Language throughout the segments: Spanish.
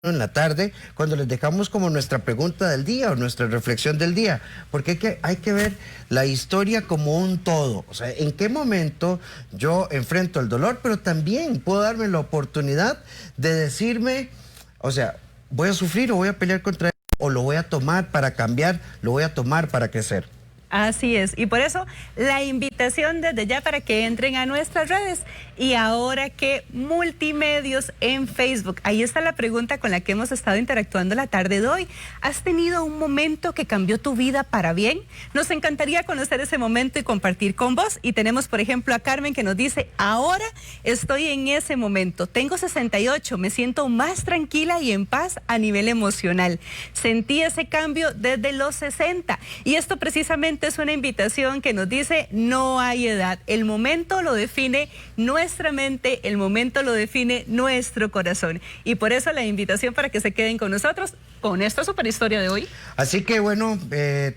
en la tarde, cuando les dejamos como nuestra pregunta del día o nuestra reflexión del día, porque hay que ver la historia como un todo. O sea, en qué momento yo enfrento el dolor, pero también puedo darme la oportunidad de decirme, o sea, voy a sufrir o voy a pelear contra él, o lo voy a tomar para cambiar, lo voy a tomar para crecer. Así es, y por eso la invitación desde ya para que entren a nuestras redes. Y ahora que multimedios en Facebook, ahí está la pregunta con la que hemos estado interactuando la tarde de hoy. ¿Has tenido un momento que cambió tu vida para bien? Nos encantaría conocer ese momento y compartir con vos. Y tenemos, por ejemplo, a Carmen que nos dice: ahora estoy en ese momento, tengo 68, me siento más tranquila y en paz a nivel emocional. Sentí ese cambio desde los 60. Y esto precisamente es una invitación que nos dice: no hay edad, el momento lo define nuestra mente, el momento lo define nuestro corazón. Y por eso la invitación para que se queden con nosotros con esta super historia de hoy. Así que bueno,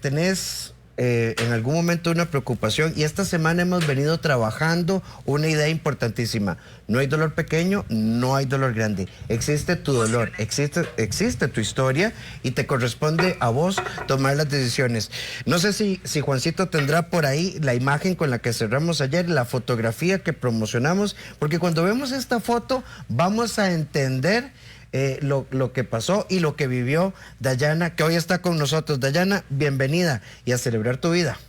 tenés en algún momento una preocupación, y esta semana hemos venido trabajando una idea importantísima. No hay dolor pequeño, no hay dolor grande. Existe tu dolor, existe tu historia, y te corresponde a vos tomar las decisiones. No sé si Juancito tendrá por ahí la imagen con la que cerramos ayer, la fotografía que promocionamos, porque cuando vemos esta foto vamos a entender lo que pasó y lo que vivió Dayana, que hoy está con nosotros. Dayana, bienvenida, y a celebrar tu vida.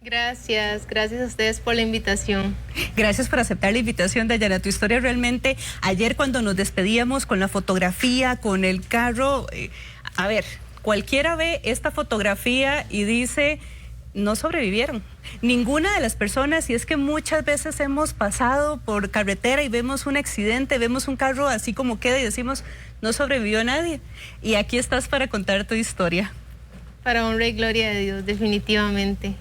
Gracias a ustedes por la invitación. Gracias por aceptar la invitación, Dayana. Tu historia realmente, ayer cuando nos despedíamos con la fotografía, con el carro, a ver, cualquiera ve esta fotografía y dice: no sobrevivieron. Ninguna de las personas, y es que muchas veces hemos pasado por carretera y vemos un accidente, vemos un carro así como queda y decimos: no sobrevivió nadie. Y aquí estás para contar tu historia. Para honra y gloria de Dios, definitivamente.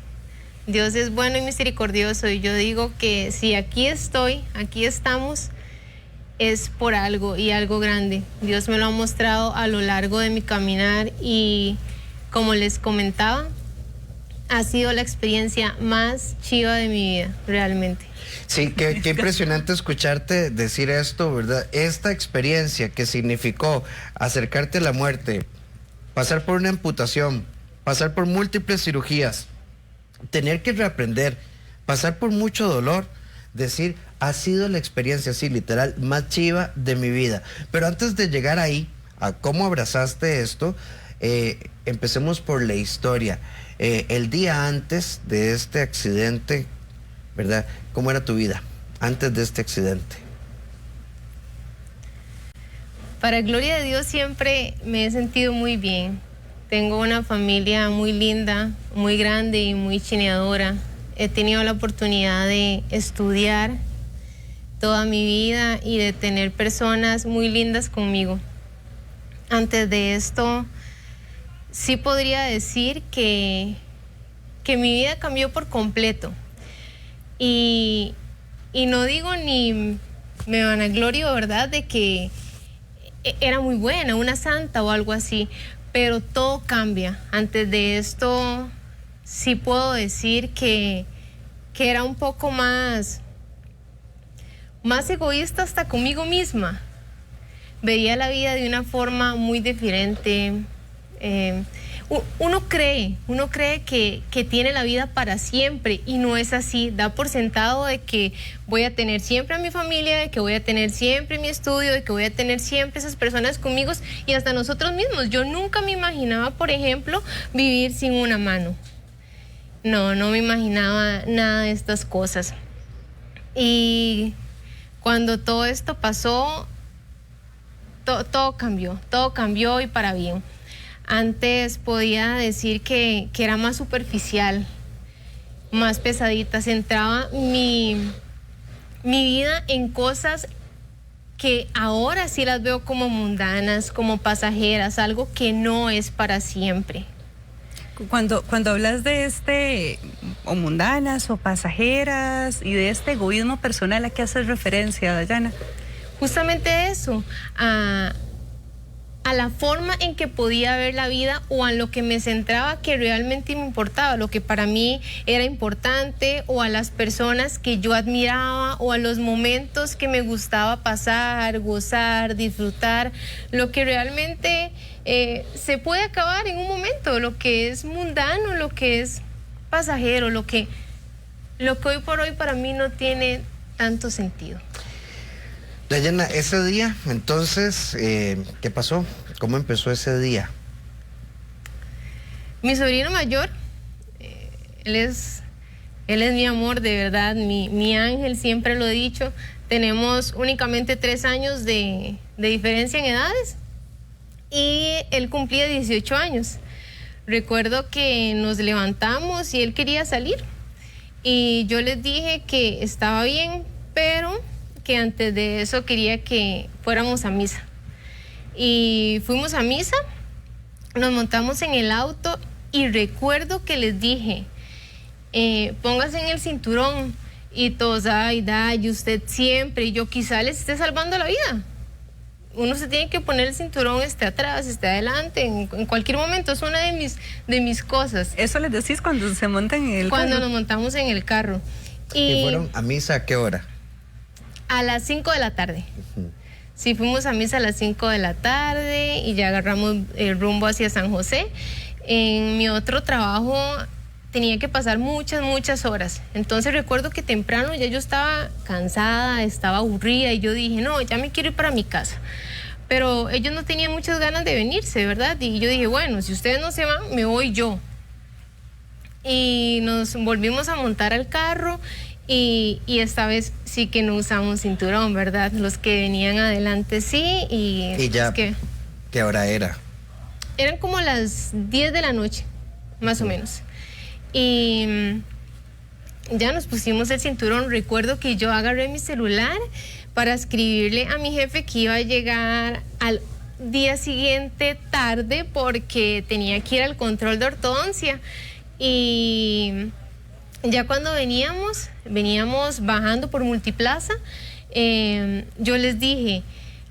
Dios es bueno y misericordioso, y yo digo que si aquí estoy, aquí estamos, es por algo, y algo grande. Dios me lo ha mostrado a lo largo de mi caminar, y como les comentaba, ha sido la experiencia más chiva de mi vida, realmente. Sí, qué impresionante escucharte decir esto, ¿verdad? Esta experiencia que significó acercarte a la muerte, pasar por una amputación, pasar por múltiples cirugías, tener que reaprender, pasar por mucho dolor, decir: ha sido la experiencia, así literal, más chiva de mi vida. Pero antes de llegar ahí, a cómo abrazaste esto, empecemos por la historia. El día antes de este accidente, ¿verdad? ¿Cómo era tu vida antes de este accidente? Para gloria de Dios siempre me he sentido muy bien. Tengo una familia muy linda, muy grande y muy chineadora. He tenido la oportunidad de estudiar toda mi vida y de tener personas muy lindas conmigo. Antes de esto, sí podría decir que mi vida cambió por completo. Y no digo ni me vanaglorio, ¿verdad?, de que era muy buena, una santa o algo así, pero todo cambia. Antes de esto, sí puedo decir que era un poco más egoísta hasta conmigo misma. Veía la vida de una forma muy diferente. Uno cree que tiene la vida para siempre, y no es así. Da por sentado de que voy a tener siempre a mi familia, de que voy a tener siempre mi estudio, de que voy a tener siempre esas personas conmigo, y hasta nosotros mismos. Yo nunca me imaginaba, por ejemplo, vivir sin una mano. No me imaginaba nada de estas cosas. Y cuando todo esto pasó, todo cambió y para bien. Antes podía decir que era más superficial, más pesadita. Centraba mi vida en cosas que ahora sí las veo como mundanas, como pasajeras, algo que no es para siempre. Cuando hablas de o mundanas o pasajeras, y de este egoísmo personal, ¿a qué haces referencia, Dayana? Justamente eso, a a la forma en que podía ver la vida o a lo que me centraba que realmente me importaba, lo que para mí era importante, o a las personas que yo admiraba, o a los momentos que me gustaba pasar, gozar, disfrutar, lo que realmente se puede acabar en un momento, lo que es mundano, lo que es pasajero, lo que hoy por hoy para mí no tiene tanto sentido. Dayana, ese día, entonces, ¿qué pasó? ¿Cómo empezó ese día? Mi sobrino mayor, él es mi amor, de verdad, mi ángel, siempre lo he dicho. Tenemos únicamente 3 años de diferencia en edades y él cumplía 18 años. Recuerdo que nos levantamos y él quería salir y yo les dije que estaba bien, pero que antes de eso quería que fuéramos a misa. Y fuimos a misa, nos montamos en el auto y recuerdo que les dije, póngase en el cinturón, y todos, ay, y usted siempre, y yo, quizá les esté salvando la vida. Uno se tiene que poner el cinturón, esté atrás, esté adelante, en cualquier momento. Es una de mis cosas. ¿Eso les decís cuando se montan en el carro? Cuando nos montamos en el carro. ¿Y fueron a misa a qué hora? A las 5 de la tarde. Sí, fuimos a misa a las 5 de la tarde y ya agarramos el rumbo hacia San José. En mi otro trabajo tenía que pasar muchas horas. Entonces recuerdo que temprano ya yo estaba cansada, estaba aburrida y yo dije, no, ya me quiero ir para mi casa. Pero ellos no tenían muchas ganas de venirse, ¿verdad? Y yo dije, bueno, si ustedes no se van, me voy yo. Y nos volvimos a montar al carro. Y esta vez sí que no usamos cinturón, ¿verdad? Los que venían adelante sí. ¿Y ya qué hora era? Eran como las 10 de la noche, más o menos. Y ya nos pusimos el cinturón. Recuerdo que yo agarré mi celular para escribirle a mi jefe que iba a llegar al día siguiente tarde porque tenía que ir al control de ortodoncia. Y ya cuando veníamos bajando por Multiplaza, yo les dije,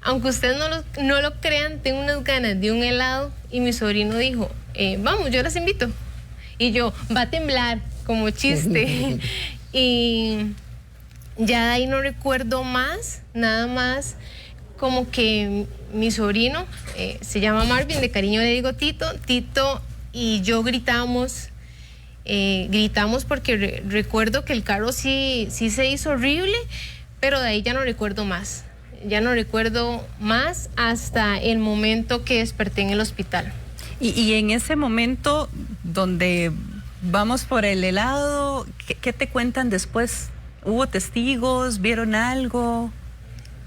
aunque ustedes no lo crean, tengo unas ganas de un helado. Y mi sobrino dijo, vamos, yo las invito. Y yo, va a temblar, como chiste. Y ya de ahí no recuerdo más, nada más, como que mi sobrino, se llama Marvin, de cariño le digo Tito, y yo gritamos porque recuerdo que el carro sí se hizo horrible, pero de ahí ya no recuerdo más. Ya no recuerdo más hasta el momento que desperté en el hospital. Y en ese momento donde vamos por el helado, ¿qué te cuentan después? ¿Hubo testigos? ¿Vieron algo?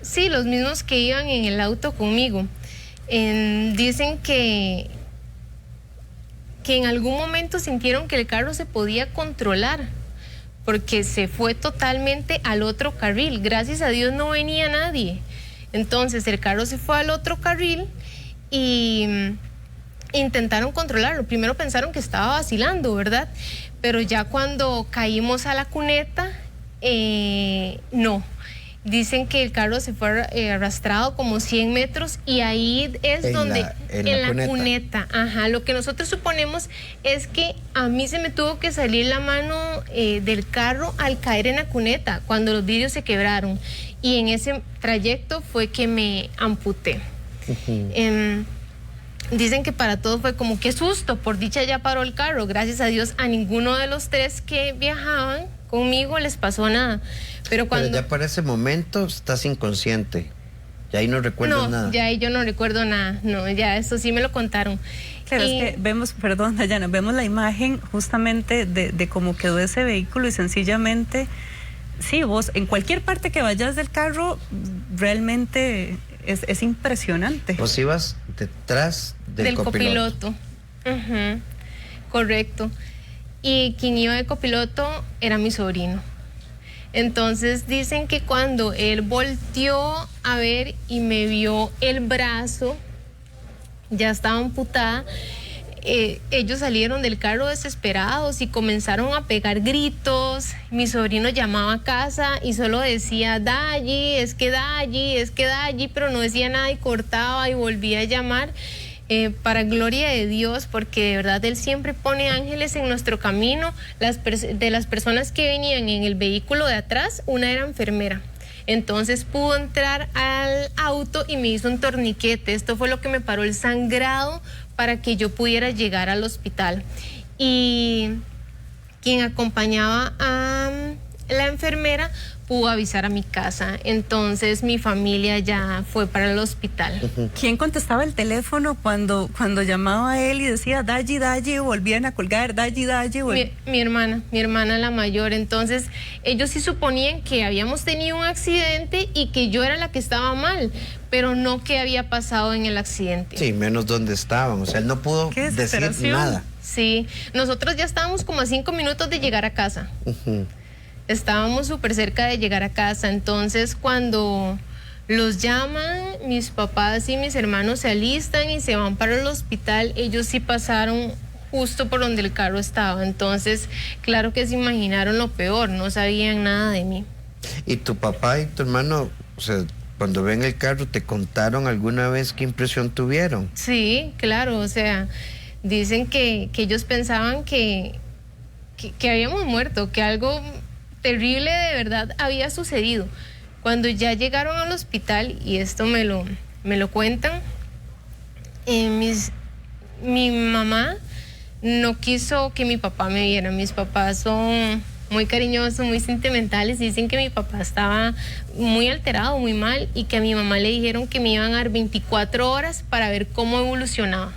Sí, los mismos que iban en el auto conmigo. Dicen que en algún momento sintieron que el carro se podía controlar porque se fue totalmente al otro carril. Gracias a Dios no venía nadie. Entonces el carro se fue al otro carril y intentaron controlarlo. Primero pensaron que estaba vacilando, ¿verdad? Pero ya cuando caímos a la cuneta, no. Dicen que el carro se fue arrastrado como 100 metros y ahí es donde, en la cuneta. Ajá, lo que nosotros suponemos es que a mí se me tuvo que salir la mano del carro al caer en la cuneta, cuando los vidrios se quebraron. Y en ese trayecto fue que me amputé. Dicen que para todos fue como qué susto, por dicha ya paró el carro. Gracias a Dios a ninguno de los 3 que viajaban conmigo les pasó nada. Pero ya para ese momento estás inconsciente. Ya ahí no recuerdas nada. Ya ahí yo no recuerdo nada. No, ya eso sí me lo contaron. Claro, es que vemos, perdón, Dayana, vemos la imagen justamente de cómo quedó ese vehículo y sencillamente, sí, vos en cualquier parte que vayas del carro, realmente es impresionante. Vos ibas detrás del copiloto. Correcto. Y quien iba de copiloto era mi sobrino. Entonces dicen que cuando él volteó a ver y me vio el brazo, ya estaba amputada, ellos salieron del carro desesperados y comenzaron a pegar gritos. Mi sobrino llamaba a casa y solo decía, Dalli, es que Dalli, pero no decía nada y cortaba y volvía a llamar. Para gloria de Dios, porque de verdad Él siempre pone ángeles en nuestro camino. De las personas que venían en el vehículo de atrás, una era enfermera. Entonces pudo entrar al auto y me hizo un torniquete. Esto fue lo que me paró el sangrado para que yo pudiera llegar al hospital. Y quien acompañaba a la enfermera pudo avisar a mi casa. Entonces mi familia ya fue para el hospital. ¿Quién contestaba el teléfono cuando llamaba a él y decía Dalli, Dalli, volvían a colgar, Dalli, Dalli? Mi hermana la mayor. Entonces ellos sí suponían que habíamos tenido un accidente y que yo era la que estaba mal, pero no qué había pasado en el accidente. Sí, menos dónde estaban, o sea, él no pudo decir nada. Sí, nosotros ya estábamos como a 5 minutos de llegar a casa. Estábamos súper cerca de llegar a casa. Entonces cuando los llaman, mis papás y mis hermanos se alistan y se van para el hospital. Ellos sí pasaron justo por donde el carro estaba. Entonces, claro que se imaginaron lo peor, no sabían nada de mí. ¿Y tu papá y tu hermano, o sea, cuando ven el carro, te contaron alguna vez qué impresión tuvieron? Sí, claro, o sea, dicen que ellos pensaban que habíamos muerto, que algo terrible de verdad había sucedido. Cuando ya llegaron al hospital, y esto me lo cuentan, mi mamá no quiso que mi papá me viera. Mis papás son muy cariñosos, muy sentimentales. Dicen que mi papá estaba muy alterado, muy mal, y que a mi mamá le dijeron que me iban a dar 24 horas para ver cómo evolucionaba.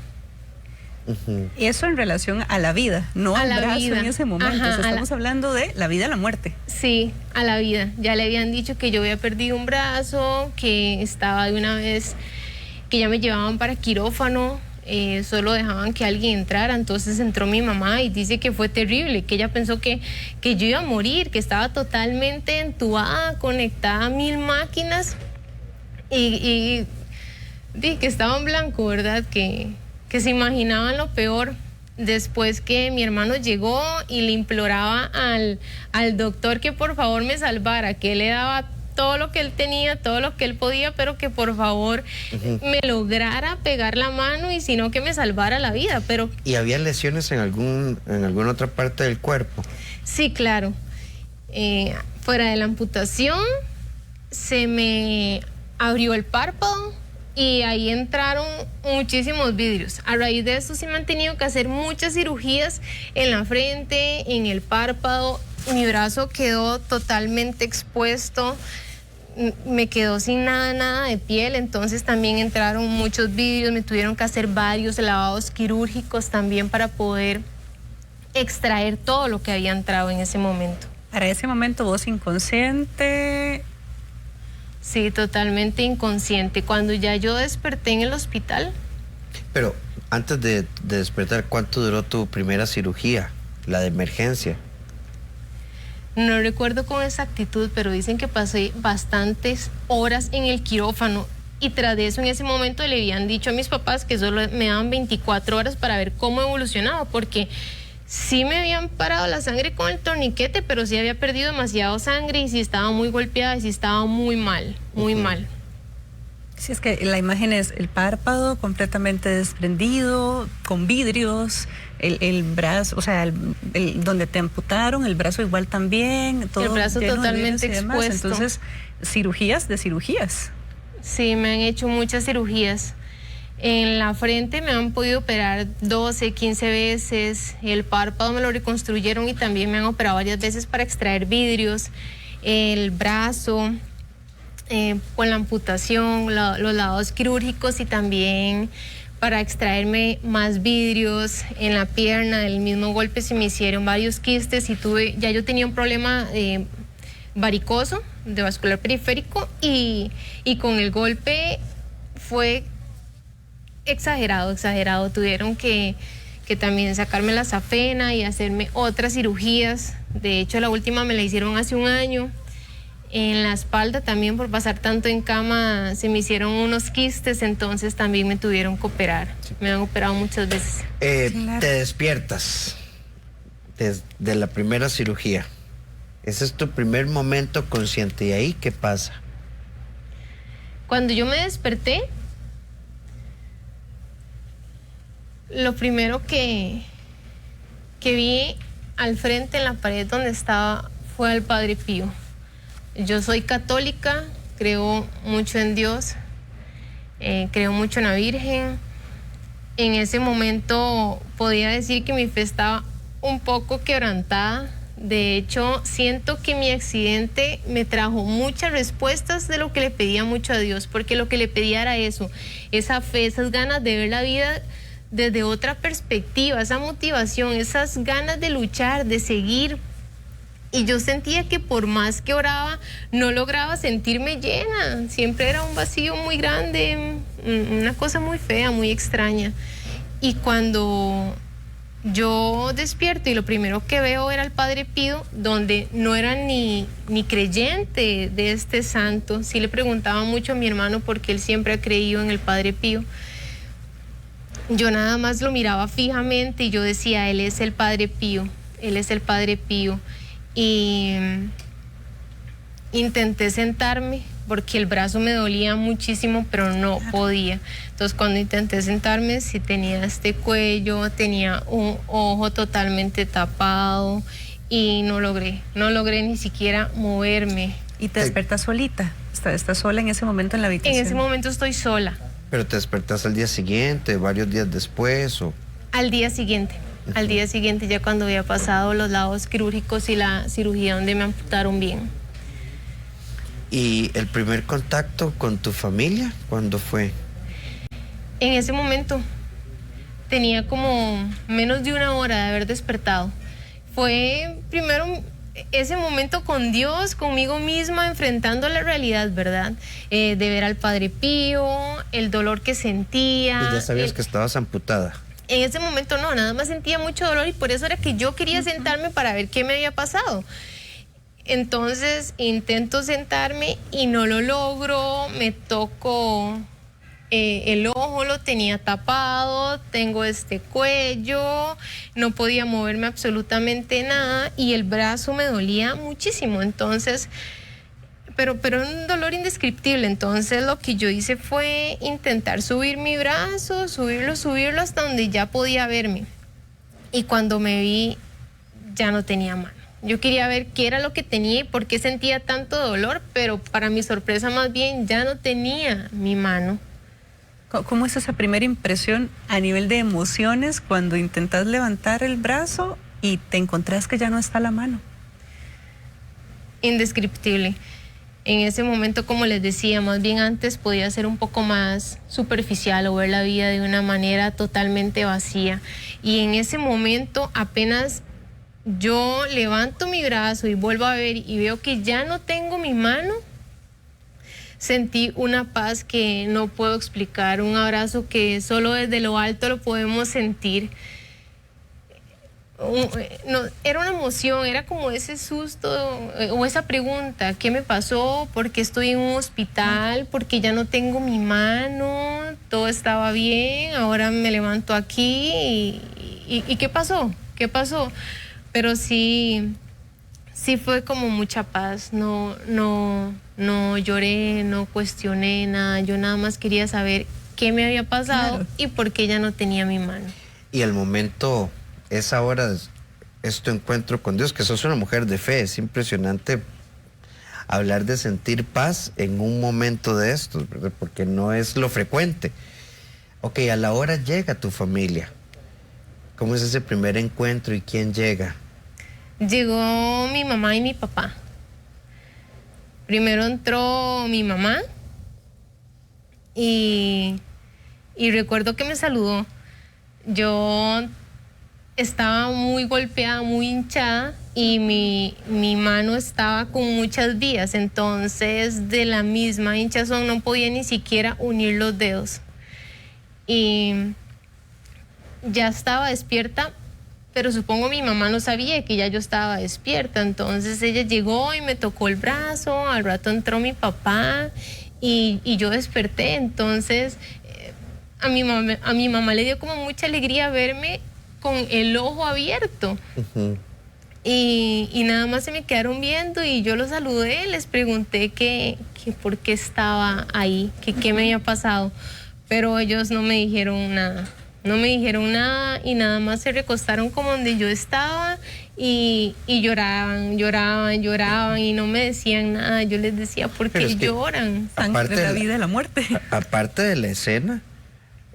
Eso en relación a la vida, no al brazo en ese momento. Ajá, o sea, estamos hablando de la vida a la muerte. Sí, a la vida. Ya le habían dicho que yo había perdido un brazo, que estaba de una vez, que ya me llevaban para quirófano, solo dejaban que alguien entrara. Entonces entró mi mamá y dice que fue terrible, que ella pensó que yo iba a morir, que estaba totalmente entubada, conectada a 1000 máquinas y que estaba en blanco, ¿verdad? Que se imaginaban lo peor. Después que mi hermano llegó y le imploraba al doctor que por favor me salvara, que él le daba todo lo que él tenía, todo lo que él podía, pero que por favor me lograra pegar la mano y si no que me salvara la vida. Pero ¿y había lesiones en alguna otra parte del cuerpo? Sí, claro. Fuera de la amputación se me abrió el párpado y ahí entraron muchísimos vidrios. A raíz de esto sí me han tenido que hacer muchas cirugías en la frente, en el párpado. Mi brazo quedó totalmente expuesto, me quedó sin nada de piel. Entonces también entraron muchos vidrios, me tuvieron que hacer varios lavados quirúrgicos también para poder extraer todo lo que había entrado en ese momento. Para ese momento vos inconsciente. Sí, totalmente inconsciente. Cuando ya yo desperté en el hospital. Pero antes de despertar, ¿cuánto duró tu primera cirugía, la de emergencia? No recuerdo con exactitud, pero dicen que pasé bastantes horas en el quirófano. Y tras de eso, en ese momento le habían dicho a mis papás que solo me daban 24 horas para ver cómo evolucionaba, porque sí me habían parado la sangre con el torniquete, pero sí había perdido demasiado sangre y sí estaba muy golpeada y sí estaba muy mal, muy mal. Sí, es que la imagen es el párpado completamente desprendido, con vidrios, el brazo, o sea, donde te amputaron, el brazo igual también, todo el brazo totalmente expuesto. Entonces, cirugías de cirugías. Sí, me han hecho muchas cirugías. En la frente me han podido operar 12, 15 veces, el párpado me lo reconstruyeron y también me han operado varias veces para extraer vidrios, el brazo, con la amputación, los lavados quirúrgicos y también para extraerme más vidrios en la pierna. Del mismo golpe se me hicieron varios quistes y ya yo tenía un problema varicoso, de vascular periférico y con el golpe fue exagerado. Tuvieron que también sacarme la safena y hacerme otras cirugías. De hecho, la última me la hicieron hace un año. En la espalda también, por pasar tanto en cama, se me hicieron unos quistes, entonces también me tuvieron que operar. Me han operado muchas veces. Claro. Te despiertas desde la primera cirugía. Ese es tu primer momento consciente. ¿Y ahí qué pasa? Cuando yo me desperté, lo primero que vi al frente en la pared donde estaba fue al Padre Pío. Yo soy católica, creo mucho en Dios, creo mucho en la Virgen. En ese momento podía decir que mi fe estaba un poco quebrantada. De hecho, siento que mi accidente me trajo muchas respuestas de lo que le pedía mucho a Dios, porque lo que le pedía era eso, esa fe, esas ganas de ver la vida desde otra perspectiva, esa motivación, esas ganas de luchar, de seguir. Y yo sentía que por más que oraba, no lograba sentirme llena. Siempre era un vacío muy grande, una cosa muy fea, muy extraña. Y cuando yo despierto y lo primero que veo era el Padre Pío, donde no era ni creyente de este santo. Sí le preguntaba mucho a mi hermano porque él siempre ha creído en el Padre Pío. Yo nada más lo miraba fijamente y yo decía, él es el Padre Pío, él es el Padre Pío. Y intenté sentarme porque el brazo me dolía muchísimo, pero no podía. Entonces cuando intenté sentarme, sí tenía este cuello, tenía un ojo totalmente tapado y no logré ni siquiera moverme. ¿Y te despertas solita? ¿Estás sola en ese momento en la habitación? En ese momento estoy sola. ¿Pero te despertas al día siguiente, varios días después o...? Al día siguiente. Al día siguiente, ya cuando había pasado los lados quirúrgicos y la cirugía donde me amputaron bien. ¿Y el primer contacto con tu familia, cuándo fue? En ese momento tenía como menos de una hora de haber despertado. Fue primero ese momento con Dios, conmigo misma, enfrentando la realidad, ¿verdad? De ver al Padre Pío, el dolor que sentía. ¿Y ya sabías que estabas amputada? En ese momento no, nada más sentía mucho dolor y por eso era que yo quería sentarme para ver qué me había pasado. Entonces intento sentarme y no lo logro, me toco el ojo, lo tenía tapado, tengo este cuello, no podía moverme absolutamente nada y el brazo me dolía muchísimo, entonces, pero un dolor indescriptible. Entonces lo que yo hice fue intentar subir mi brazo, subirlo hasta donde ya podía verme. Y cuando me vi, ya no tenía mano. Yo quería ver qué era lo que tenía y por qué sentía tanto dolor, pero para mi sorpresa más bien ya no tenía mi mano. ¿Cómo es esa primera impresión a nivel de emociones cuando intentas levantar el brazo y te encontrás que ya no está la mano? Indescriptible. En ese momento, como les decía, más bien antes podía ser un poco más superficial o ver la vida de una manera totalmente vacía. Y en ese momento apenas yo levanto mi brazo y vuelvo a ver y veo que ya no tengo mi mano, sentí una paz que no puedo explicar, un abrazo que solo desde lo alto lo podemos sentir. No, era una emoción, era como ese susto o esa pregunta, ¿qué me pasó? ¿Por qué estoy en un hospital? ¿Por qué ya no tengo mi mano? Todo estaba bien, ahora me levanto aquí y ¿qué pasó? ¿Qué pasó? Pero sí fue como mucha paz, no lloré, no cuestioné nada, yo nada más quería saber qué me había pasado, claro, y por qué ya no tenía mi mano. Y el momento, esa hora es tu encuentro con Dios, que sos una mujer de fe. Es impresionante hablar de sentir paz en un momento de estos, ¿verdad? Porque no es lo frecuente. Ok, a la hora llega tu familia. ¿Cómo es ese primer encuentro y quién llega? Llegó mi mamá y mi papá. Primero entró mi mamá y recuerdo que me saludó. Yo estaba muy golpeada, muy hinchada y mi mano estaba con muchas vías, entonces de la misma hinchazón no podía ni siquiera unir los dedos. Y ya estaba despierta, pero supongo mi mamá no sabía que ya yo estaba despierta, entonces ella llegó y me tocó el brazo, al rato entró mi papá y yo desperté, entonces a mi mamá le dio como mucha alegría verme con el ojo abierto. Y nada más se me quedaron viendo y yo los saludé, les pregunté que por qué estaba ahí, que qué me había pasado, pero ellos no me dijeron nada. No me dijeron nada y nada más se recostaron como donde yo estaba y lloraban y no me decían nada. Yo les decía, ¿por qué lloran? Sangre de la vida y la muerte. Aparte de la escena,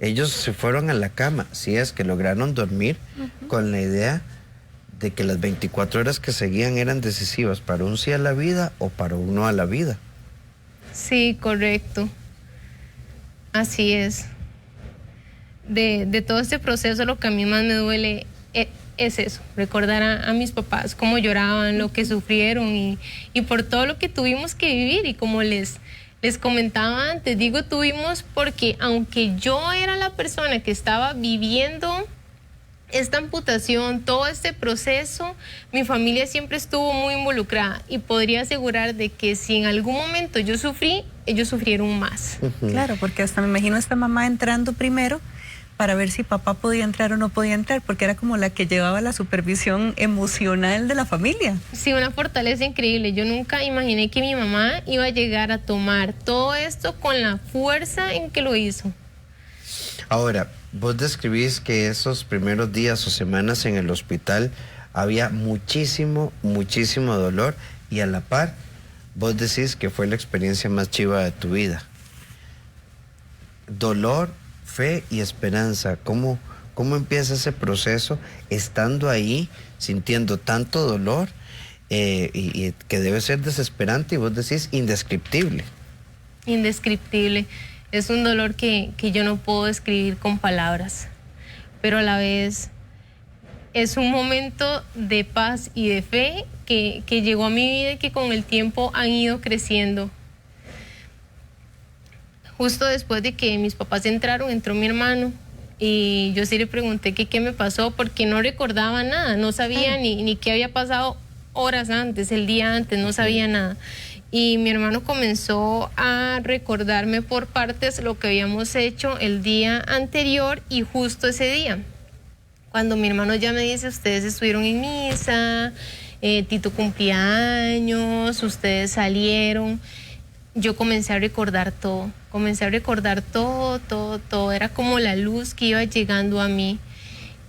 ellos se fueron a la cama, si es que lograron dormir, con la idea de que las 24 horas que seguían eran decisivas para un sí a la vida o para un no a la vida. Sí, correcto. Así es. De todo este proceso, lo que a mí más me duele es eso, recordar a mis papás, cómo lloraban, lo que sufrieron y por todo lo que tuvimos que vivir. Y como les comentaba antes, digo tuvimos porque aunque yo era la persona que estaba viviendo esta amputación, todo este proceso, mi familia siempre estuvo muy involucrada y podría asegurar de que si en algún momento yo sufrí, ellos sufrieron más. Claro, porque hasta me imagino a esta mamá entrando primero para ver si papá podía entrar o no podía entrar, porque era como la que llevaba la supervisión emocional de la familia. Sí, una fortaleza increíble. Yo nunca imaginé que mi mamá iba a llegar a tomar todo esto con la fuerza en que lo hizo. Ahora, vos describís que esos primeros días o semanas en el hospital había muchísimo dolor y a la par vos decís que fue la experiencia más chiva de tu vida. Dolor, fe y esperanza. ¿Cómo empieza ese proceso estando ahí, sintiendo tanto dolor y que debe ser desesperante y vos decís indescriptible? Indescriptible. Es un dolor que yo no puedo describir con palabras, pero a la vez es un momento de paz y de fe que llegó a mi vida y que con el tiempo han ido creciendo. Justo después de que mis papás entraron, entró mi hermano y yo sí le pregunté que qué me pasó porque no recordaba nada, no sabía ni qué había pasado horas antes, el día antes, no sabía nada. Y mi hermano comenzó a recordarme por partes lo que habíamos hecho el día anterior y justo ese día. Cuando mi hermano ya me dice, ustedes estuvieron en misa, Tito cumplía años, ustedes salieron, yo comencé a recordar todo. Todo. Era como la luz que iba llegando a mí.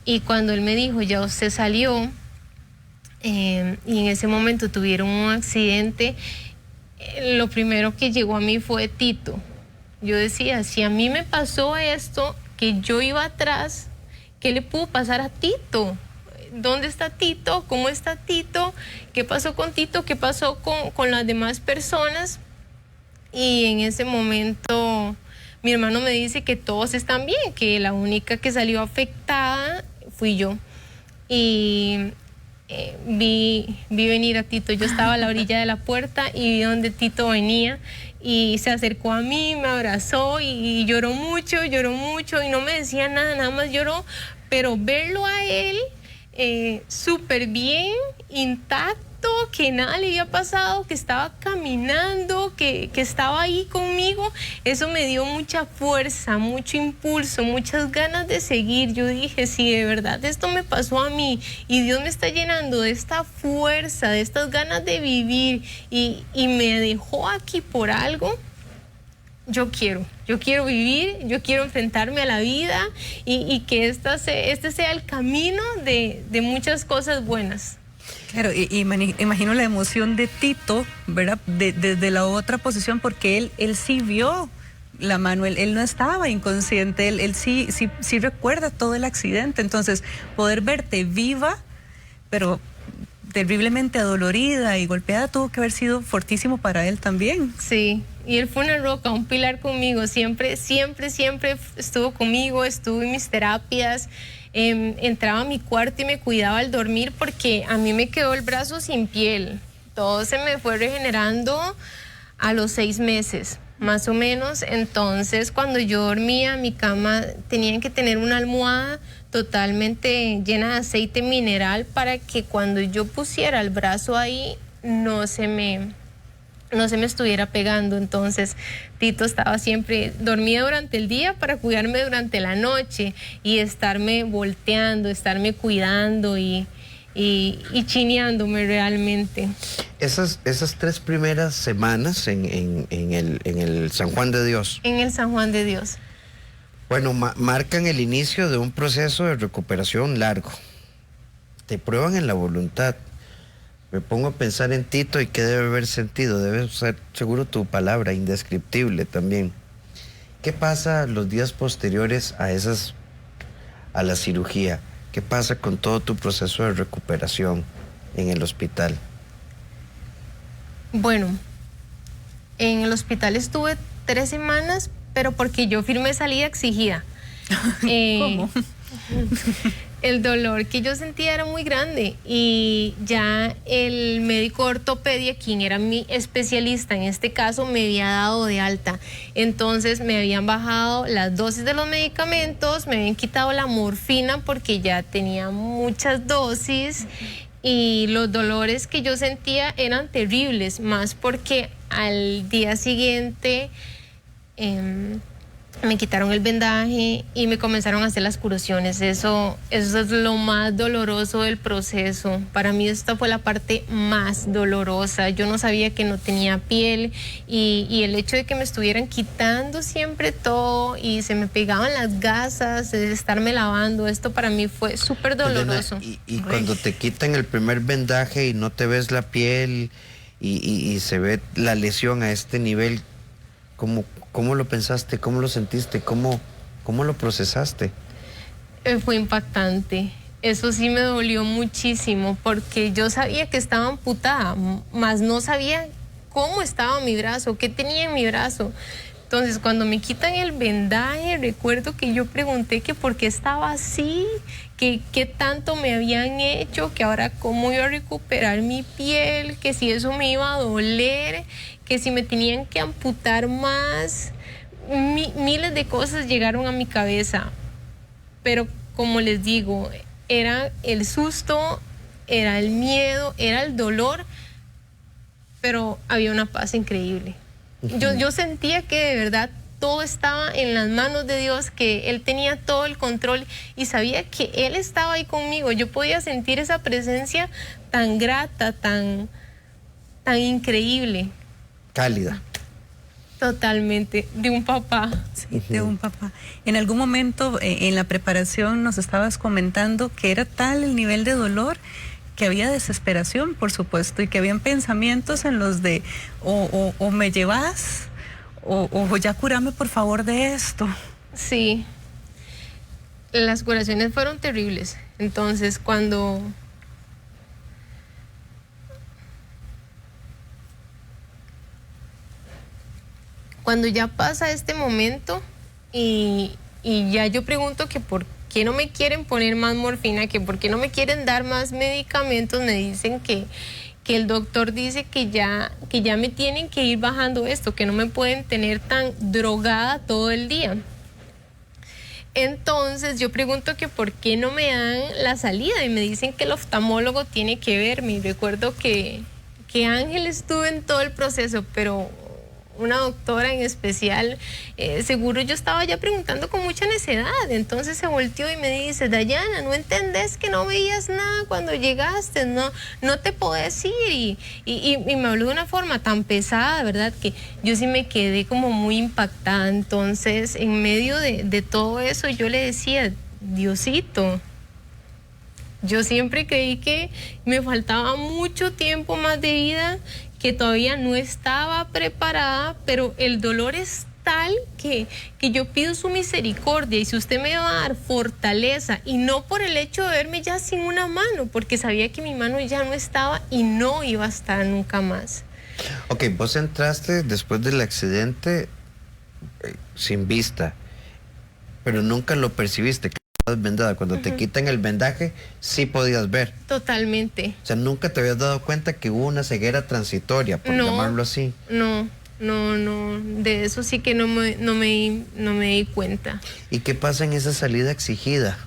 Y cuando él me dijo, ya usted salió, y en ese momento tuvieron un accidente, lo primero que llegó a mí fue Tito. Yo decía, si a mí me pasó esto, que yo iba atrás, ¿qué le pudo pasar a Tito? ¿Dónde está Tito? ¿Cómo está Tito? ¿Qué pasó con Tito? ¿Qué pasó con las demás personas? Y en ese momento mi hermano me dice que todos están bien, que la única que salió afectada fui yo. Y vi venir a Tito. Yo estaba a la orilla de la puerta y vi donde Tito venía y se acercó a mí, me abrazó y lloró mucho y no me decía nada, nada más lloró, pero verlo a él súper bien, intacto, que nada le había pasado, que estaba caminando, que estaba ahí conmigo, eso me dio mucha fuerza, mucho impulso, muchas ganas de seguir. Yo dije, si de verdad esto me pasó a mí y Dios me está llenando de esta fuerza, de estas ganas de vivir y me dejó aquí por algo, yo quiero vivir, yo quiero enfrentarme a la vida y que este sea el camino de muchas cosas buenas. Claro, imagino la emoción de Tito, ¿verdad? Desde la otra posición, porque él sí vio la mano, él no estaba inconsciente, él sí recuerda todo el accidente. Entonces, poder verte viva, pero terriblemente adolorida y golpeada, tuvo que haber sido fortísimo para él también. Sí, y él fue una roca, un pilar conmigo, siempre estuvo conmigo, estuvo en mis terapias. Entraba a mi cuarto y me cuidaba al dormir porque a mí me quedó el brazo sin piel. Todo se me fue regenerando a los 6 meses. más o menos. Entonces, cuando yo dormía, mi cama tenían que tener una almohada totalmente llena de aceite mineral para que cuando yo pusiera el brazo ahí no se me estuviera pegando. Entonces Tito estaba siempre, dormía durante el día para cuidarme durante la noche y estarme volteando, estarme cuidando y chineándome realmente. Esas 3 primeras semanas en el San Juan de Dios. En el San Juan de Dios. Bueno, marcan el inicio de un proceso de recuperación largo. Te prueban en la voluntad. Me pongo a pensar en Tito y qué debe haber sentido. Debe ser seguro tu palabra, indescriptible también. ¿Qué pasa los días posteriores a la cirugía? ¿Qué pasa con todo tu proceso de recuperación en el hospital? Bueno, en el hospital estuve 3 semanas, pero porque yo firmé salida exigida. ¿Cómo? El dolor que yo sentía era muy grande y ya el médico de ortopedia, quien era mi especialista en este caso, me había dado de alta. Entonces me habían bajado las dosis de los medicamentos, me habían quitado la morfina porque ya tenía muchas dosis y los dolores que yo sentía eran terribles, más porque al día siguiente me quitaron el vendaje y me comenzaron a hacer las curaciones. Eso es lo más doloroso del proceso. Para mí esta fue la parte más dolorosa. Yo no sabía que no tenía piel y el hecho de que me estuvieran quitando siempre todo y se me pegaban las gasas, de estarme lavando, esto para mí fue súper doloroso. Elena, y cuando te quitan el primer vendaje y no te ves la piel y se ve la lesión a este nivel, ¿cómo lo pensaste? ¿Cómo lo sentiste? ¿Cómo lo procesaste? Fue impactante. Eso sí me dolió muchísimo porque yo sabía que estaba amputada, mas no sabía cómo estaba mi brazo, qué tenía en mi brazo. Entonces, cuando me quitan el vendaje, recuerdo que yo pregunté que por qué estaba así, que qué tanto me habían hecho, que ahora cómo iba a recuperar mi piel, que si eso me iba a doler, que si me tenían que amputar más. Miles de cosas llegaron a mi cabeza, pero como les digo, era el susto, era el miedo, era el dolor, pero había una paz increíble. Yo sentía que de verdad todo estaba en las manos de Dios, que Él tenía todo el control y sabía que Él estaba ahí conmigo. Yo podía sentir esa presencia tan grata, tan increíble. Cálida. Totalmente, de un papá. Sí, de un papá. En algún momento en la preparación nos estabas comentando que era tal el nivel de dolor que había desesperación, por supuesto, y que habían pensamientos en los de o me llevas o ya curame por favor de esto. Sí, las curaciones fueron terribles. Entonces cuando ya pasa este momento y ya yo pregunto que por qué no me quieren poner más morfina, que por qué no me quieren dar más medicamentos, me dicen que el doctor dice que ya me tienen que ir bajando esto, que no me pueden tener tan drogada todo el día. Entonces yo pregunto que por qué no me dan la salida y me dicen que el oftalmólogo tiene que verme. Y recuerdo que Ángel estuvo en todo el proceso, pero una doctora en especial, seguro yo estaba ya preguntando con mucha necedad. Entonces se volteó y me dice: Dayana, ¿no entendés que no veías nada cuando llegaste? No te podés ir. Y me habló de una forma tan pesada, ¿verdad? Que yo sí me quedé como muy impactada. Entonces, en medio de todo eso, yo le decía: Diosito, yo siempre creí que me faltaba mucho tiempo más de vida, que todavía no estaba preparada, pero el dolor es tal que yo pido su misericordia, y si usted me va a dar fortaleza, y no por el hecho de verme ya sin una mano, porque sabía que mi mano ya no estaba y no iba a estar nunca más. Ok, vos entraste después del accidente sin vista, pero nunca lo percibiste. Vendada. Cuando te quitan el vendaje, sí podías ver. Totalmente. O sea, nunca te habías dado cuenta que hubo una ceguera transitoria, por llamarlo así. No, no, de eso sí que no me di cuenta. ¿Y qué pasa en esa salida exigida?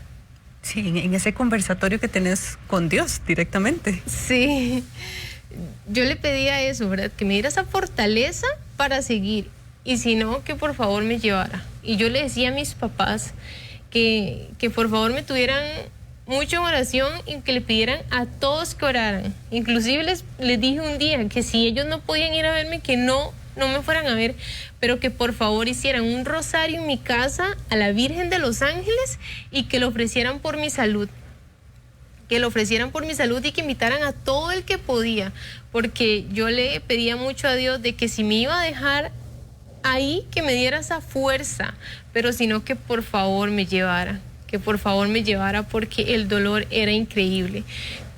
Sí, en ese conversatorio que tenés con Dios directamente. Sí, yo le pedía eso, ¿verdad? Que me diera esa fortaleza para seguir. Y si no, que por favor me llevara. Y yo le decía a mis papás que por favor me tuvieran mucho en oración y que le pidieran a todos que oraran. Inclusive les dije un día que si ellos no podían ir a verme, que no me fueran a ver, pero que por favor hicieran un rosario en mi casa a la Virgen de los Ángeles y que lo ofrecieran por mi salud. Que lo ofrecieran por mi salud y que invitaran a todo el que podía, porque yo le pedía mucho a Dios de que si me iba a dejar ahí, que me diera esa fuerza, pero sino que por favor me llevara, porque el dolor era increíble.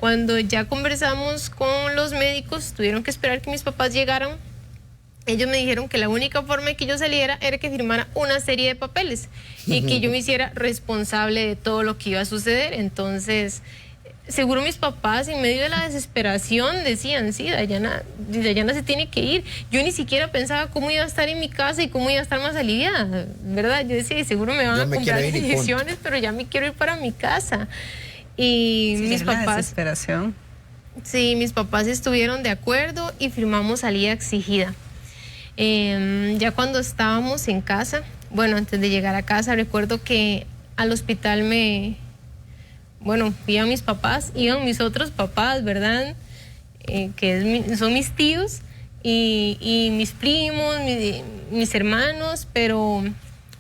Cuando ya conversamos con los médicos, tuvieron que esperar que mis papás llegaran. Ellos me dijeron que la única forma de que yo saliera era que firmara una serie de papeles y que yo me hiciera responsable de todo lo que iba a suceder. Entonces, seguro mis papás en medio de la desesperación decían, sí, Dayana se tiene que ir. Yo ni siquiera pensaba cómo iba a estar en mi casa y cómo iba a estar más aliviada, ¿verdad? Yo decía, seguro me van a comprar inyecciones, pero ya me quiero ir para mi casa. Y sí, mis papás... La desesperación. Sí, mis papás estuvieron de acuerdo y firmamos salida exigida. Ya cuando estábamos en casa, bueno, antes de llegar a casa, recuerdo que al hospital iban mis papás, iban mis otros papás, ¿verdad? Son mis tíos y mis primos, mis hermanos, pero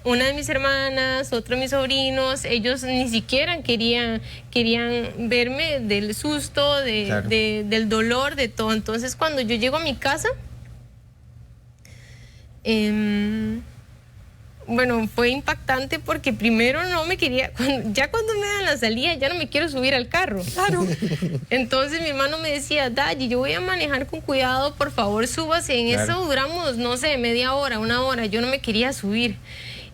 una de mis hermanas, otro de mis sobrinos, ellos ni siquiera querían verme del susto, claro, del dolor, de todo. Entonces, cuando yo llego a mi casa, fue impactante porque primero no me quería, cuando me dan la salida ya no me quiero subir al carro. Claro. Entonces mi hermano me decía, Dayi, yo voy a manejar con cuidado, por favor súbase. En eso duramos, no sé, media hora, una hora, yo no me quería subir.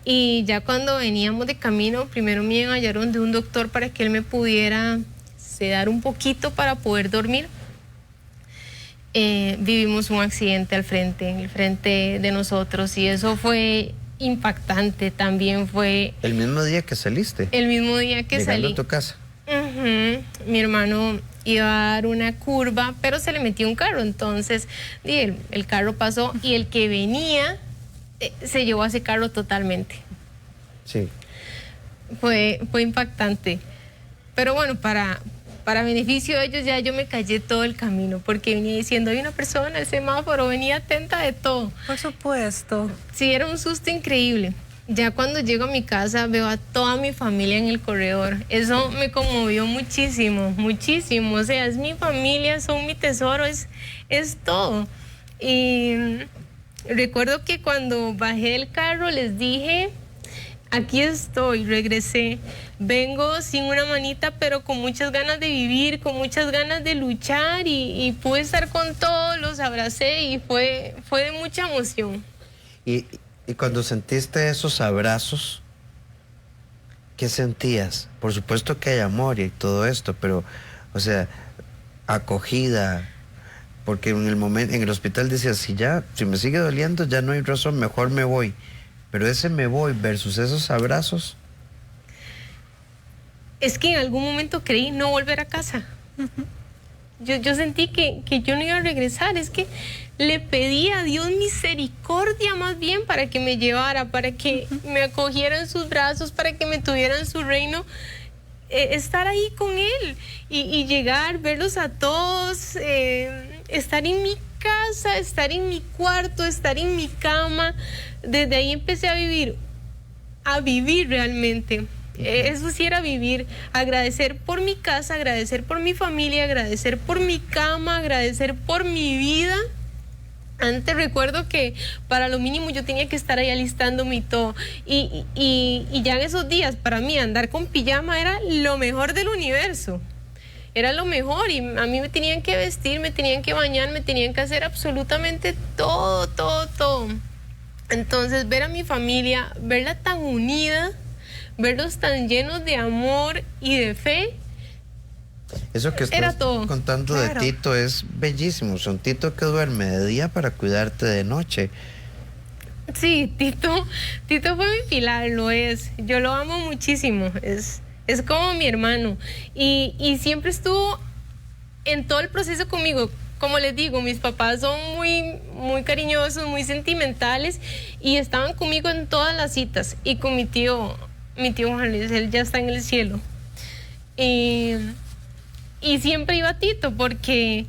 Y ya cuando veníamos de camino, primero me enviaron de un doctor para que él me pudiera sedar un poquito para poder dormir. Vivimos un accidente en el frente de nosotros y eso fue impactante. También fue... ¿El mismo día que saliste? El mismo día que salí. ¿Llegando a tu casa? Mi hermano iba a dar una curva, pero se le metió un carro, entonces el carro pasó y el que venía se llevó a ese carro totalmente. Sí. Fue impactante. Pero bueno, para beneficio de ellos ya yo me callé todo el camino, porque venía diciendo, hay una persona, el semáforo, venía atenta de todo. Por supuesto. Sí, era un susto increíble. Ya cuando llego a mi casa veo a toda mi familia en el corredor. Eso me conmovió muchísimo, muchísimo. O sea, es mi familia, son mi tesoro, es todo. Y recuerdo que cuando bajé del carro les dije, aquí estoy, regresé. Vengo sin una manita, pero con muchas ganas de vivir, con muchas ganas de luchar y pude estar con todos, los abracé y fue de mucha emoción. Y cuando sentiste esos abrazos, ¿qué sentías? Por supuesto que hay amor y todo esto, pero, o sea, acogida, porque en el hospital decías, si me sigue doliendo, ya no hay razón, mejor me voy. Pero ese me voy versus esos abrazos. Es que en algún momento creí no volver a casa. Yo sentí que yo no iba a regresar. Es que le pedí a Dios misericordia más bien para que me llevara, para que me acogiera en sus brazos, para que me tuviera en su reino. Estar ahí con Él y llegar, verlos a todos, estar en mi casa, estar en mi cuarto, estar en mi cama. Desde ahí empecé a vivir realmente. Eso sí era vivir, agradecer por mi casa, agradecer por mi familia, agradecer por mi cama, agradecer por mi vida. Antes recuerdo que para lo mínimo yo tenía que estar ahí alistándome y todo. Y ya en esos días, para mí, andar con pijama era lo mejor del universo. Era lo mejor y a mí me tenían que vestir, me tenían que bañar, me tenían que hacer absolutamente todo, todo, todo. Entonces, ver a mi familia, verla tan unida, verlos tan llenos de amor y de fe, Eso que Era estás todo. contando Claro. de Tito es bellísimo. Son Tito que duerme de día para cuidarte de noche. Sí, Tito fue mi pilar, lo es. Yo lo amo muchísimo. Es como mi hermano. Y siempre estuvo en todo el proceso conmigo. Como les digo, mis papás son muy, muy cariñosos, muy sentimentales y estaban conmigo en todas las citas. Y con mi tío Juan Luis, él ya está en el cielo. Y siempre iba Tito porque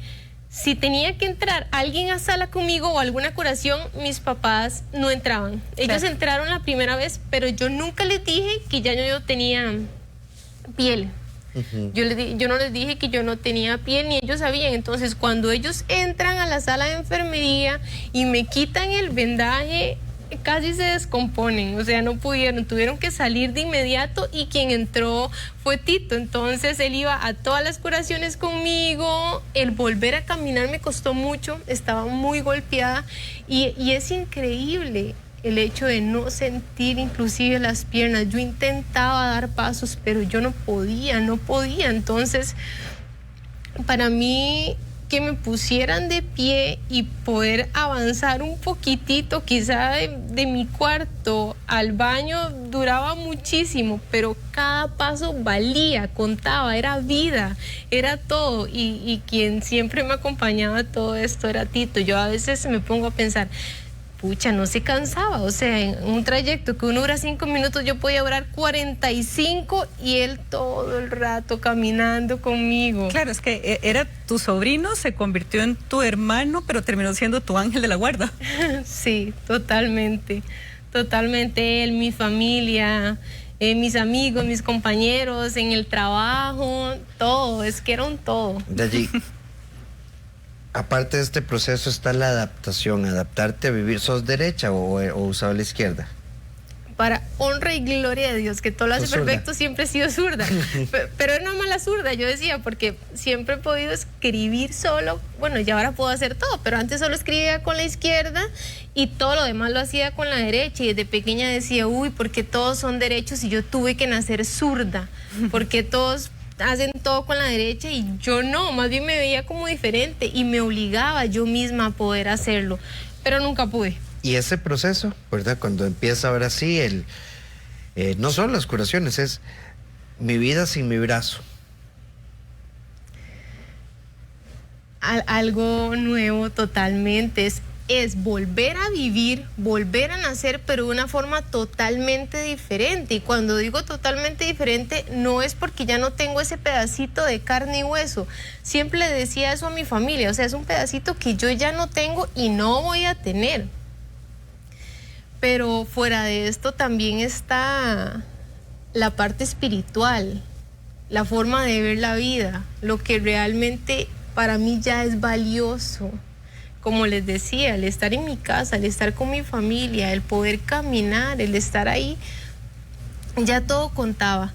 si tenía que entrar alguien a sala conmigo o alguna curación, mis papás no entraban. Ellos Claro. entraron la primera vez, pero yo nunca les dije que ya yo tenía piel. Yo no les dije que yo no tenía piel, ni ellos sabían. Entonces, cuando ellos entran a la sala de enfermería y me quitan el vendaje, casi se descomponen. O sea, no pudieron, tuvieron que salir de inmediato y quien entró fue Tito. Entonces, él iba a todas las curaciones conmigo. El volver a caminar me costó mucho, estaba muy golpeada y es increíble el hecho de no sentir inclusive las piernas. Yo intentaba dar pasos, pero yo no podía. Entonces, para mí, que me pusieran de pie y poder avanzar un poquitito, quizá de mi cuarto al baño, duraba muchísimo, pero cada paso valía, contaba, era vida, era todo. Y quien siempre me acompañaba a todo esto era Tito. Yo a veces me pongo a pensar, pucha, no se cansaba. O sea, en un trayecto que uno dura 5 minutos, yo podía durar 45 y él todo el rato caminando conmigo. Claro, es que era tu sobrino, se convirtió en tu hermano, pero terminó siendo tu ángel de la guarda. Sí, totalmente. Totalmente él, mi familia, mis amigos, mis compañeros, en el trabajo, todo. Es que era un todo. De allí, aparte de este proceso está la adaptación, adaptarte a vivir. ¿Sos derecha o usaba la izquierda? Para honra y gloria de Dios, que todo lo hace ¿Sos zurda? perfecto, siempre he sido zurda. Pero era una mala zurda, yo decía, porque siempre he podido escribir solo. Bueno, ya ahora puedo hacer todo, pero antes solo escribía con la izquierda y todo lo demás lo hacía con la derecha. Y desde pequeña decía, uy, ¿por qué todos son derechos y yo tuve que nacer zurda? ¿Por qué todos hacen todo con la derecha y yo no? Más bien me veía como diferente y me obligaba yo misma a poder hacerlo, pero nunca pude. Y ese proceso, ¿verdad? Cuando empieza ahora sí, no solo las curaciones, es mi vida sin mi brazo. Algo nuevo totalmente, es volver a vivir, volver a nacer, pero de una forma totalmente diferente. Y cuando digo totalmente diferente, no es porque ya no tengo ese pedacito de carne y hueso. Siempre le decía eso a mi familia, o sea, es un pedacito que yo ya no tengo y no voy a tener. Pero fuera de esto también está la parte espiritual, la forma de ver la vida, lo que realmente para mí ya es valioso. Como les decía, el estar en mi casa, el estar con mi familia, el poder caminar, el estar ahí, ya todo contaba.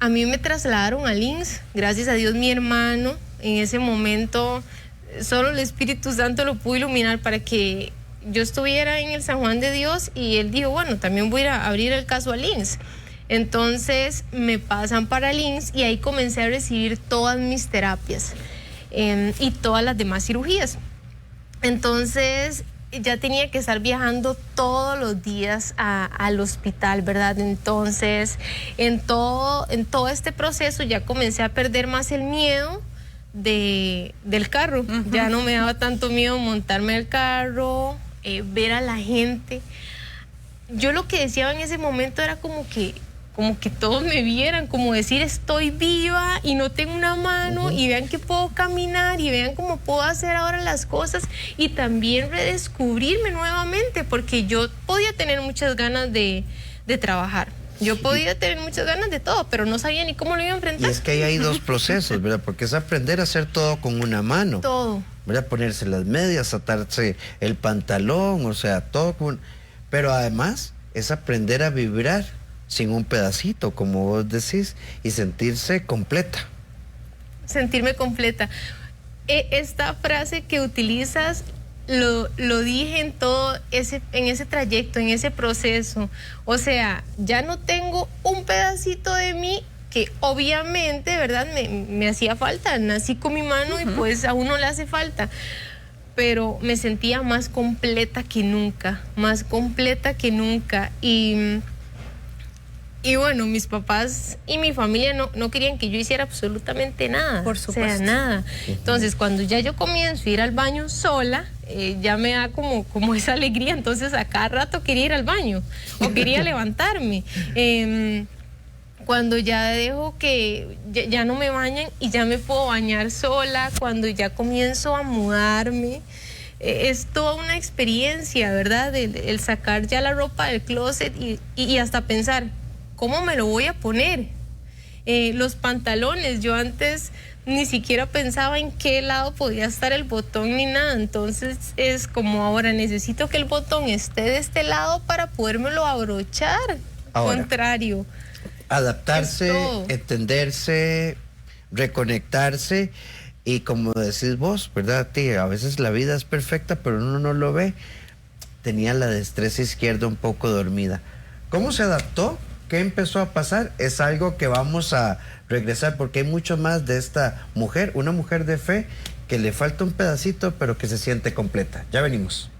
A mí me trasladaron al INSS, gracias a Dios mi hermano, en ese momento solo el Espíritu Santo lo pudo iluminar para que yo estuviera en el San Juan de Dios, y él dijo, bueno, también voy a ir a abrir el caso al INSS. Entonces me pasan para el INSS y ahí comencé a recibir todas mis terapias y todas las demás cirugías. Entonces ya tenía que estar viajando todos los días al hospital, ¿verdad? Entonces en todo este proceso ya comencé a perder más el miedo del carro. Ya no me daba tanto miedo montarme al carro, ver a la gente. Yo lo que deseaba en ese momento era como que todos me vieran, como decir, estoy viva y no tengo una mano, y vean que puedo caminar y vean cómo puedo hacer ahora las cosas, y también redescubrirme nuevamente, porque yo podía tener muchas ganas de trabajar. Yo podía tener muchas ganas de todo, pero no sabía ni cómo lo iba a enfrentar. Y es que ahí hay dos procesos, ¿verdad? Porque es aprender a hacer todo con una mano. Todo. ¿Verdad? Ponerse las medias, atarse el pantalón, o sea, todo con... Pero además es aprender a vibrar sin un pedacito, como vos decís, y sentirse completa. Sentirme completa. Esta frase que utilizas lo dije en todo en ese trayecto, en ese proceso. O sea, ya no tengo un pedacito de mí que obviamente, ¿verdad? Me hacía falta, nací con mi mano y pues a uno le hace falta. Pero me sentía más completa que nunca, más completa que nunca. Y bueno, mis papás y mi familia no querían que yo hiciera absolutamente nada. Por supuesto. O sea, nada. Entonces, cuando ya yo comienzo a ir al baño sola, ya me da como esa alegría. Entonces, a cada rato quería ir al baño o quería levantarme. Cuando ya dejo que ya no me bañan y ya me puedo bañar sola, cuando ya comienzo a mudarme, es toda una experiencia, ¿verdad? El sacar ya la ropa del closet y hasta pensar, ¿cómo me lo voy a poner? Los pantalones, yo antes ni siquiera pensaba en qué lado podía estar el botón ni nada, entonces es como ahora necesito que el botón esté de este lado para podérmelo abrochar. Ahora, contrario. Adaptarse, entenderse, reconectarse y como decís vos, ¿verdad, tía? A veces la vida es perfecta, pero uno no lo ve. Tenía la destreza izquierda un poco dormida. ¿Cómo se adaptó? ¿Qué empezó a pasar? Es algo que vamos a regresar porque hay mucho más de esta mujer, una mujer de fe que le falta un pedacito, pero que se siente completa. Ya venimos.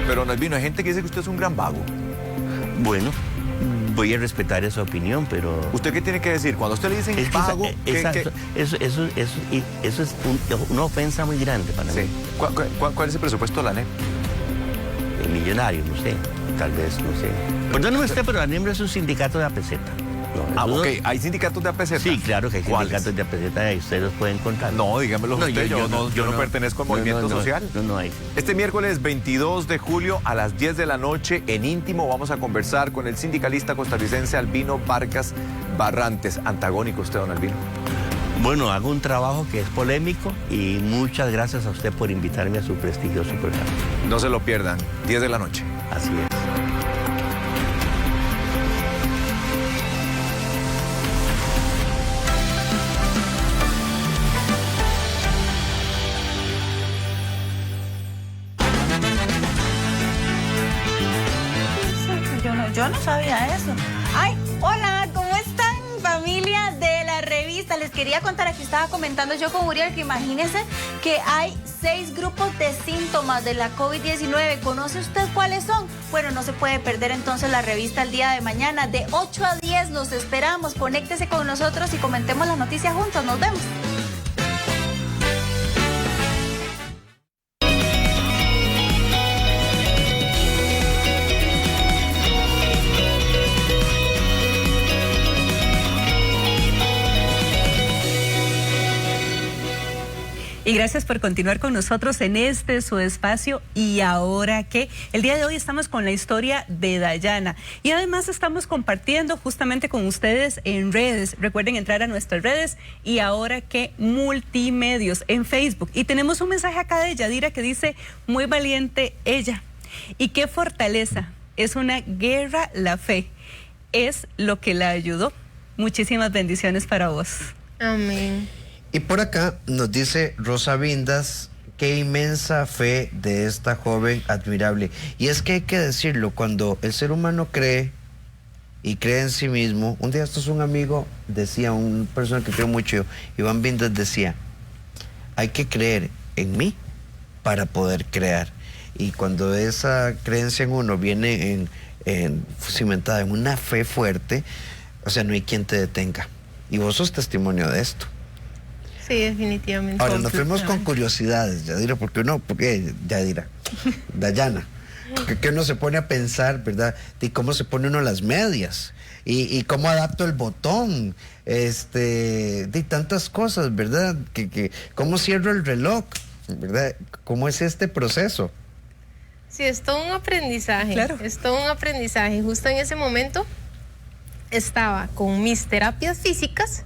Pero Nalvino, hay gente que dice que usted es un gran vago. Bueno, voy a respetar esa opinión, pero... ¿Usted qué tiene que decir? Cuando a usted le dicen es que vago... exacto, eso es una ofensa muy grande para mí. Sí. ¿Cuál es el presupuesto de la ANEP? El millonario, no sé, tal vez, no sé. Perdóneme usted, pero la ANEP es un sindicato de APZ. Ok, ¿hay sindicatos de APZ? Sí, claro que hay sindicatos de APZ y ustedes los pueden contar. No, dígamelo usted, yo no pertenezco al movimiento social. No hay. Este miércoles 22 de julio a las 10 de la noche en Íntimo vamos a conversar con el sindicalista costarricense Albino Vargas Barrantes. Antagónico usted, don Albino. Bueno, hago un trabajo que es polémico y muchas gracias a usted por invitarme a su prestigioso programa. No se lo pierdan, 10 de la noche. Así es. Yo no sabía eso. Ay, hola, ¿cómo están, familia de la revista? Les quería contar, aquí estaba comentando yo con Uriel, que imagínense que hay 6 grupos de síntomas de la COVID-19. ¿Conoce usted cuáles son? Bueno, no se puede perder entonces la revista el día de mañana. De 8 a 10 los esperamos. Conéctese con nosotros y comentemos las noticias juntos. Nos vemos. Y gracias por continuar con nosotros en su espacio. Y ahora que el día de hoy estamos con la historia de Dayana y además estamos compartiendo justamente con ustedes en redes. Recuerden entrar a nuestras redes y ahora que Multimedios en Facebook. Y tenemos un mensaje acá de Yadira que dice: muy valiente ella y qué fortaleza. Es una guerra la fe. Es lo que la ayudó. Muchísimas bendiciones para vos. Amén. Y por acá nos dice Rosa Vindas, qué inmensa fe de esta joven admirable. Y es que hay que decirlo, cuando el ser humano cree y cree en sí mismo, un día esto es un amigo, decía, una persona que creo mucho, Iván Vindas decía, hay que creer en mí para poder crear. Y cuando esa creencia en uno viene cimentada en una fe fuerte, o sea, no hay quien te detenga. Y vos sos testimonio de esto. Sí, definitivamente. Ahora nos fuimos con curiosidades, Yadira, Dayana, que uno se pone a pensar, ¿verdad? Y cómo se pone uno las medias, y cómo adapto el botón, de tantas cosas, ¿verdad? Que cómo cierro el reloj, ¿verdad? ¿Cómo es este proceso? Sí, es todo un aprendizaje. Claro. Es todo un aprendizaje. Justo en ese momento estaba con mis terapias físicas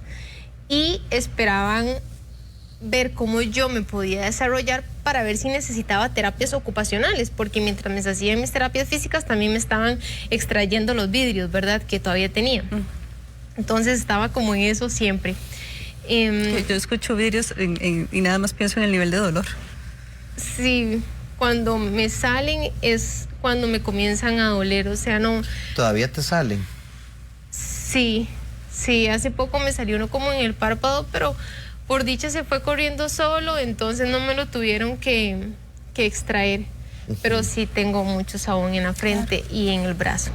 y esperaban ver cómo yo me podía desarrollar para ver si necesitaba terapias ocupacionales, porque mientras me hacían mis terapias físicas también me estaban extrayendo los vidrios, ¿verdad? Que todavía tenía. Entonces estaba como en eso siempre. Yo escucho vidrios y nada más pienso en el nivel de dolor. Sí, cuando me salen es cuando me comienzan a doler, o sea, no... ¿Todavía te salen? Sí, hace poco me salió uno como en el párpado, pero por dicha se fue corriendo solo, entonces no me lo tuvieron que extraer. Pero sí tengo muchos aún en la frente y en el brazo.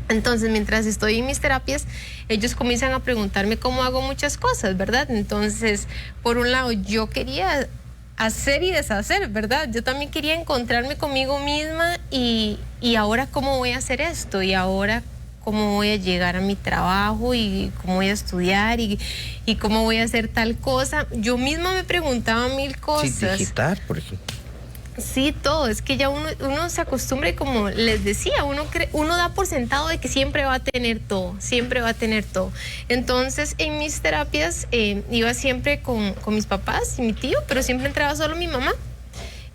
Entonces, mientras estoy en mis terapias, ellos comienzan a preguntarme cómo hago muchas cosas, ¿verdad? Entonces, por un lado, yo quería hacer y deshacer, ¿verdad? Yo también quería encontrarme conmigo misma y ahora cómo voy a hacer esto, y ahora cómo voy a llegar a mi trabajo, y cómo voy a estudiar, y cómo voy a hacer tal cosa. Yo misma me preguntaba mil cosas. Sí, digitar, por ejemplo. Sí, todo, es que ya uno se acostumbra, y como les decía, uno da por sentado de que siempre va a tener todo, siempre va a tener todo. Entonces, en mis terapias iba siempre con mis papás y mi tío, pero siempre entraba solo mi mamá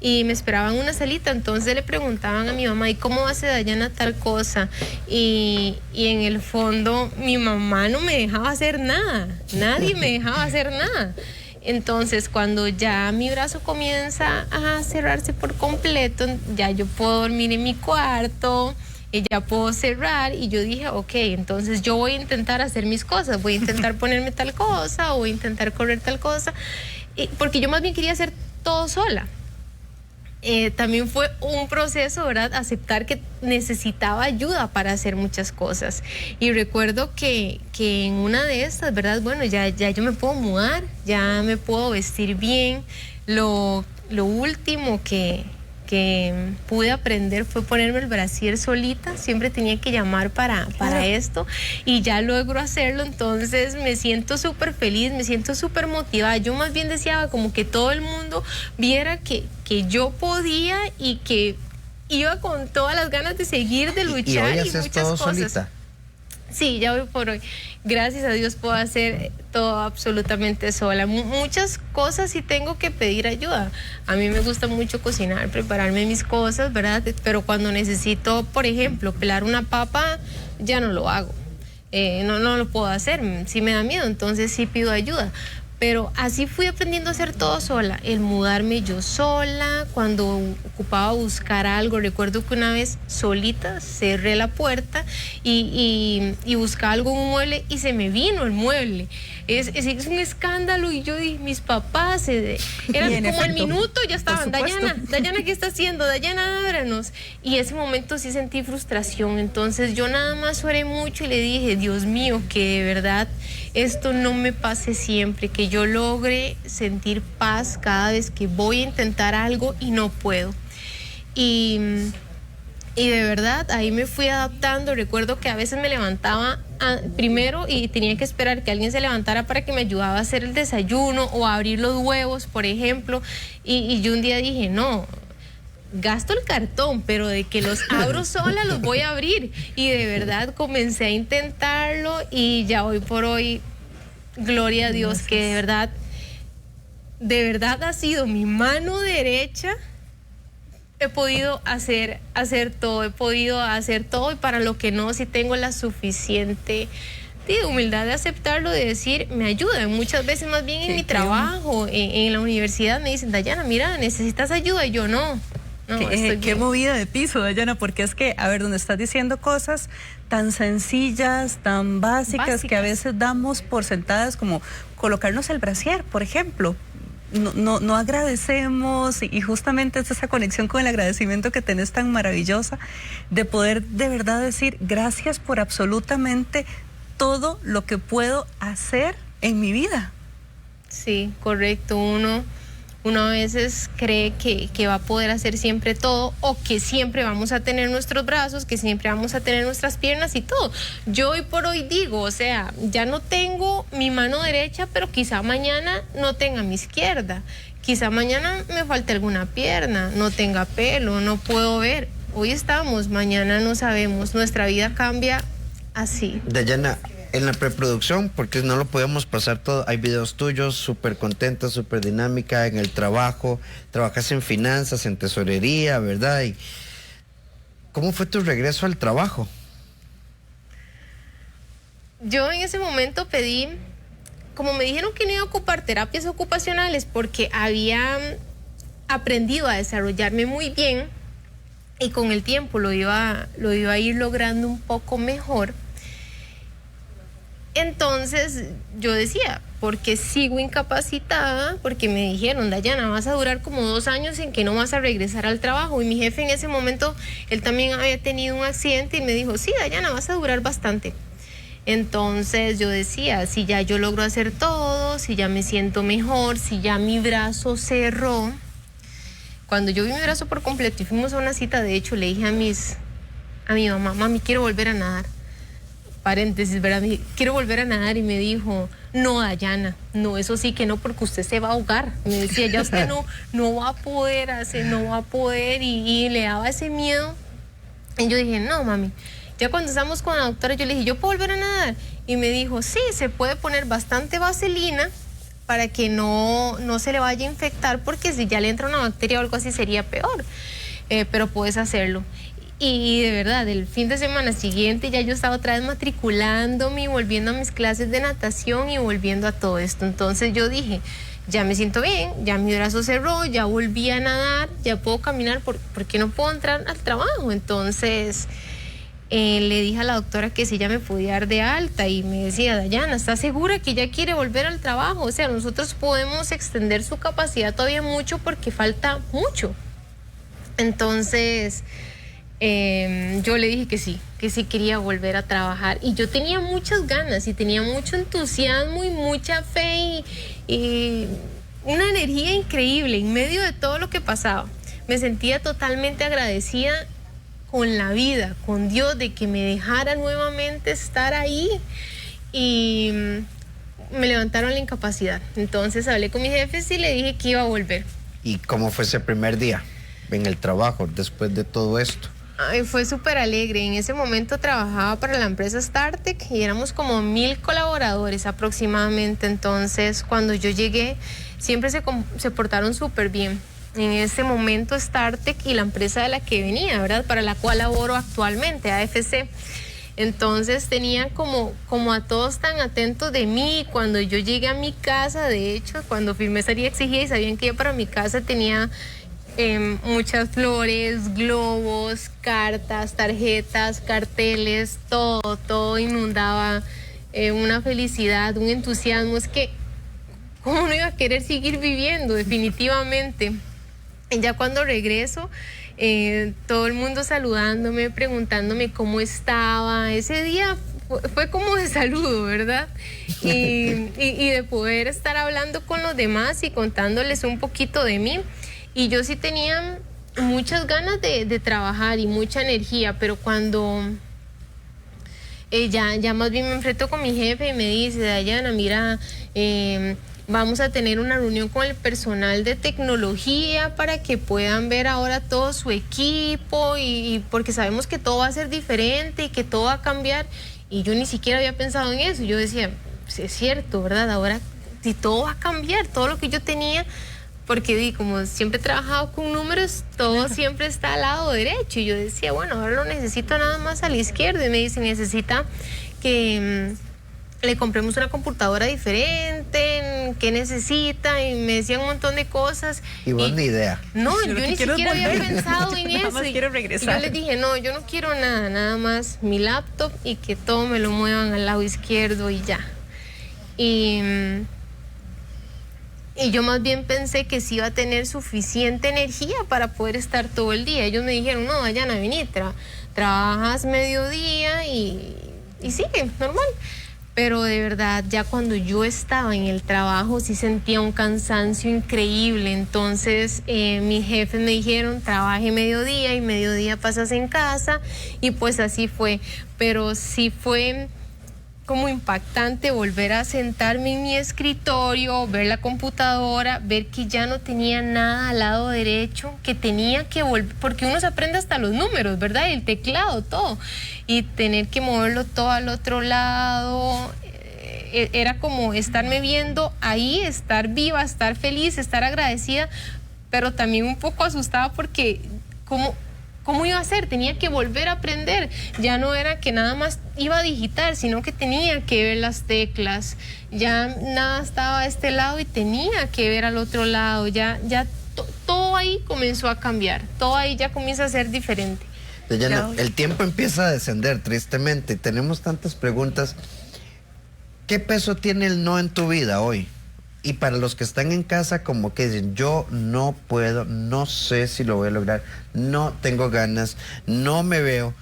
y me esperaban una salita. Entonces le preguntaban a mi mamá, ¿y cómo hace Dayana tal cosa? Y en el fondo mi mamá no me dejaba hacer nada, nadie me dejaba hacer nada. Entonces, cuando ya mi brazo comienza a cerrarse por completo, ya yo puedo dormir en mi cuarto, y ya puedo cerrar, y yo dije, ok, entonces yo voy a intentar hacer mis cosas, voy a intentar ponerme tal cosa, o voy a intentar correr tal cosa, porque yo más bien quería hacer todo sola. También fue un proceso, ¿verdad? Aceptar que necesitaba ayuda para hacer muchas cosas. Y recuerdo que en una de estas, ¿verdad? Bueno, ya yo me puedo mudar, ya me puedo vestir bien. Lo último que pude aprender fue ponerme el brasier solita. Siempre tenía que llamar para esto, y ya logro hacerlo. Entonces me siento súper feliz, me siento súper motivada. Yo más bien deseaba como que todo el mundo viera que yo podía, y que iba con todas las ganas de seguir, de luchar. ¿Y hoy haces muchas todo cosas. solita? Sí, ya hoy por hoy, gracias a Dios, puedo hacer todo absolutamente sola. Muchas cosas sí tengo que pedir ayuda. A mí me gusta mucho cocinar, prepararme mis cosas, ¿verdad? Pero cuando necesito, por ejemplo, pelar una papa, ya no lo hago. No lo puedo hacer, sí me da miedo, entonces sí pido ayuda. Pero así fui aprendiendo a hacer todo sola, el mudarme yo sola, cuando ocupaba buscar algo. Recuerdo que una vez solita cerré la puerta y buscaba algo en un mueble, y se me vino el mueble. Es un escándalo, y yo dije, mis papás, eran como al minuto, ya estaban, Dayana, ¿qué está haciendo? Dayana, ábranos. Y ese momento sí sentí frustración, entonces yo nada más oré mucho y le dije, Dios mío, que de verdad esto no me pase siempre, que yo logre sentir paz cada vez que voy a intentar algo y no puedo. Y de verdad, ahí me fui adaptando. Recuerdo que a veces me levantaba primero y tenía que esperar que alguien se levantara para que me ayudara a hacer el desayuno o a abrir los huevos, por ejemplo. Y yo un día dije, no, gasto el cartón, pero de que los abro sola los voy a abrir. Y de verdad comencé a intentarlo, y ya hoy por hoy, gloria a Dios, que de verdad ha sido mi mano derecha. He podido hacer todo, y para lo que no, sí tengo la suficiente humildad de aceptarlo, de decir, me ayuda. Muchas veces más bien en mi trabajo, en la universidad, me dicen, Dayana, mira, necesitas ayuda, y yo no. Qué movida de piso, Dayana, porque es que, a ver, donde estás diciendo cosas tan sencillas, tan básicas, que a veces damos por sentadas, como colocarnos el brasier, por ejemplo. No agradecemos, y justamente es esa conexión con el agradecimiento que tenés tan maravillosa, de poder de verdad decir gracias por absolutamente todo lo que puedo hacer en mi vida. Sí, correcto. Uno a veces cree que va a poder hacer siempre todo, o que siempre vamos a tener nuestros brazos, que siempre vamos a tener nuestras piernas y todo. Yo hoy por hoy digo, o sea, ya no tengo mi mano derecha, pero quizá mañana no tenga mi izquierda. Quizá mañana me falte alguna pierna, no tenga pelo, no puedo ver. Hoy estamos, mañana no sabemos. Nuestra vida cambia así. Dayana, en la preproducción, porque no lo podíamos pasar todo, hay videos tuyos, súper contenta, súper dinámica, en el trabajo, trabajas en finanzas, en tesorería, ¿verdad? Y ¿cómo fue tu regreso al trabajo? yo en ese momento pedí, como me dijeron que no iba a ocupar terapias ocupacionales porque había aprendido a desarrollarme muy bien y con el tiempo lo iba a ir logrando un poco mejor. Entonces yo decía, porque sigo incapacitada, porque me dijeron, Dayana, vas a durar como 2 años en que no vas a regresar al trabajo. Y mi jefe en ese momento, él también había tenido un accidente y me dijo, sí, Dayana, vas a durar bastante. Entonces yo decía, si ya yo logro hacer todo, si ya me siento mejor, si ya mi brazo cerró. Cuando yo vi mi brazo por completo y fuimos a una cita, de hecho le dije a mi mamá, mami, quiero volver a nadar. Paréntesis, ¿verdad? Quiero volver a nadar, y me dijo, no, Dayana, no, eso sí que no, porque usted se va a ahogar. Me decía, ya usted no va a poder hacer, no va a poder, y le daba ese miedo. Y yo dije, no, mami. Ya cuando estamos con la doctora, yo le dije, ¿yo puedo volver a nadar? Y me dijo, sí, se puede poner bastante vaselina para que no se le vaya a infectar, porque si ya le entra una bacteria o algo así sería peor, pero puedes hacerlo. Y de verdad, el fin de semana siguiente ya yo estaba otra vez matriculándome y volviendo a mis clases de natación y volviendo a todo esto. Entonces yo dije, ya me siento bien, ya mi brazo cerró, ya volví a nadar, ya puedo caminar, ¿por qué no puedo entrar al trabajo? Entonces le dije a la doctora que si ella me podía dar de alta, y me decía, Dayana, ¿estás segura que ya quiere volver al trabajo? O sea, nosotros podemos extender su capacidad todavía mucho porque falta mucho. Entonces yo le dije que sí quería volver a trabajar, y yo tenía muchas ganas y tenía mucho entusiasmo y mucha fe y una energía increíble en medio de todo lo que pasaba. Me sentía totalmente agradecida con la vida, con Dios, de que me dejara nuevamente estar ahí, y me levantaron la incapacidad. Entonces hablé con mis jefes y le dije que iba a volver. ¿Y cómo fue ese primer día en el trabajo después de todo esto? Ay, fue súper alegre. En ese momento trabajaba para la empresa StarTech y éramos como 1000 colaboradores aproximadamente. Entonces, cuando yo llegué, siempre se portaron súper bien. En ese momento StarTech y la empresa de la que venía, ¿verdad? Para la cual laboro actualmente, AFC. Entonces tenían como a todos tan atentos de mí. Cuando yo llegué a mi casa, de hecho, cuando firmé salida exigida y sabían que yo para mi casa tenía muchas flores, globos, cartas, tarjetas, carteles, todo inundaba una felicidad, un entusiasmo. Es que, ¿cómo no iba a querer seguir viviendo? Definitivamente. Y ya cuando regreso, todo el mundo saludándome, preguntándome cómo estaba. Ese día fue como de saludo, ¿verdad? Y de poder estar hablando con los demás y contándoles un poquito de mí. Y yo sí tenía muchas ganas de trabajar y mucha energía, pero cuando ya más bien me enfrento con mi jefe y me dice, Dayana, mira, vamos a tener una reunión con el personal de tecnología para que puedan ver ahora todo su equipo, y porque sabemos que todo va a ser diferente y que todo va a cambiar. Y yo ni siquiera había pensado en eso. Yo decía, pues es cierto, ¿verdad? Ahora si todo va a cambiar, todo lo que yo tenía, porque como siempre he trabajado con números, todo siempre está al lado derecho. Y yo decía, bueno, ahora lo necesito nada más a la izquierda. Y me dice, necesita que le compremos una computadora diferente, ¿qué necesita? Y me decían un montón de cosas. Y vos ni idea. No, yo ni siquiera había pensado en eso. Más quiero regresar. Y yo les dije, no, yo no quiero nada más mi laptop y que todo me lo muevan al lado izquierdo y ya. Y yo más bien pensé que sí iba a tener suficiente energía para poder estar todo el día. Ellos me dijeron, no, Dayana, vení, trabajas mediodía y sigue, normal. Pero de verdad, ya cuando yo estaba en el trabajo sí sentía un cansancio increíble. Entonces mis jefes me dijeron, trabaje mediodía y mediodía pasas en casa, y pues así fue. Pero sí fue como impactante volver a sentarme en mi escritorio, ver la computadora, ver que ya no tenía nada al lado derecho, que tenía que volver, porque uno se aprende hasta los números, ¿verdad? El teclado, todo, y tener que moverlo todo al otro lado. Era como estarme viendo ahí, estar viva, estar feliz, estar agradecida, pero también un poco asustada porque ¿cómo iba a hacer? Tenía que volver a aprender. Ya no era que nada más iba a digitar, sino que tenía que ver las teclas. Ya nada estaba a este lado y tenía que ver al otro lado. Todo ahí comenzó a cambiar. Todo ahí ya comienza a ser diferente. Dayana, el tiempo empieza a descender, tristemente. Tenemos tantas preguntas. ¿Qué peso tiene el no en tu vida hoy? Y para los que están en casa, como que dicen, yo no puedo, no sé si lo voy a lograr, no tengo ganas, no me veo.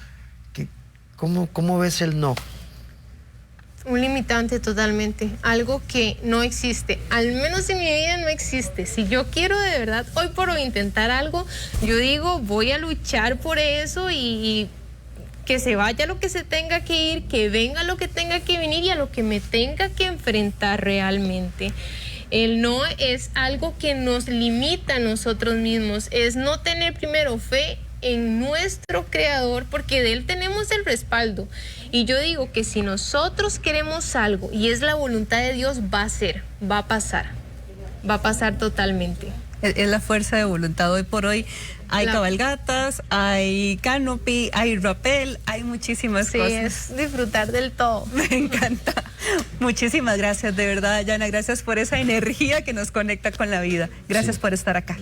¿Cómo ves el no? Un limitante totalmente, algo que no existe, al menos en mi vida no existe. Si yo quiero de verdad hoy por hoy intentar algo, yo digo, voy a luchar por eso y que se vaya lo que se tenga que ir, que venga lo que tenga que venir y a lo que me tenga que enfrentar realmente. El no es algo que nos limita a nosotros mismos, es no tener primero fe en nuestro creador, porque de él tenemos el respaldo. Y yo digo que si nosotros queremos algo y es la voluntad de Dios, va a pasar totalmente. Es la fuerza de voluntad. Hoy por hoy hay cabalgatas, hay canopy, hay rappel, hay muchísimas cosas. Es disfrutar del todo. Me encanta. Muchísimas gracias, de verdad, Dayana. Gracias por esa energía que nos conecta con la vida. Gracias por estar acá.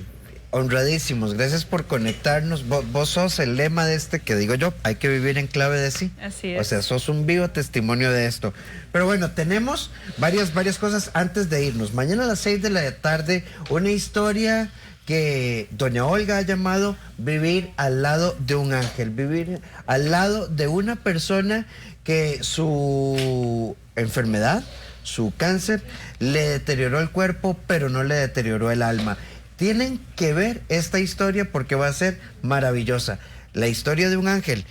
Honradísimos, gracias por conectarnos. Vos sos el lema de que digo yo, hay que vivir en clave de sí. Así es. O sea, sos un vivo testimonio de esto. Pero bueno, tenemos varias cosas antes de irnos. Mañana a las 6 de la tarde, una historia que doña Olga ha llamado vivir al lado de un ángel, vivir al lado de una persona que su enfermedad, su cáncer, le deterioró el cuerpo, pero no le deterioró el alma. Tienen que ver esta historia porque va a ser maravillosa. La historia de un ángel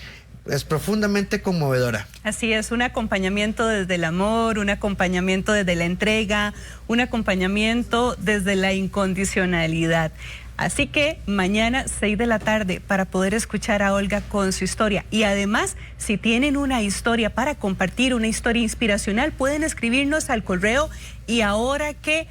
es profundamente conmovedora. Así es, un acompañamiento desde el amor, un acompañamiento desde la entrega, un acompañamiento desde la incondicionalidad. Así que mañana 6 de la tarde para poder escuchar a Olga con su historia. Y además, si tienen una historia para compartir, una historia inspiracional, pueden escribirnos al correo y ahora que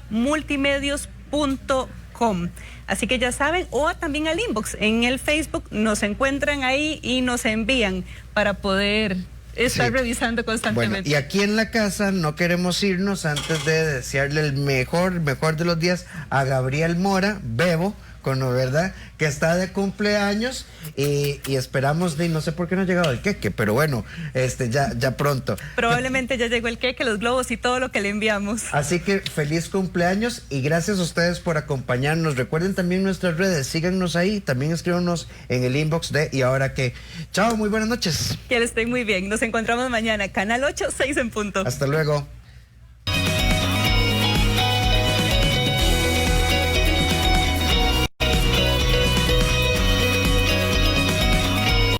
@multimedios.com. Así que ya saben, o también al inbox en el Facebook, nos encuentran ahí y nos envían para poder estar revisando constantemente. Bueno, y aquí en la casa no queremos irnos antes de desearle el mejor de los días a Gabriel Mora, Bebo, ¿verdad? Que está de cumpleaños y esperamos, no sé por qué no ha llegado el queque, pero bueno, ya pronto. Probablemente ya llegó el queque, los globos y todo lo que le enviamos. Así que feliz cumpleaños y gracias a ustedes por acompañarnos. Recuerden también nuestras redes, síganos ahí, también escríbanos en el inbox de Y Ahora Qué. Chao, muy buenas noches. Que estén muy bien, nos encontramos mañana, Canal 8, 6 en punto. Hasta luego.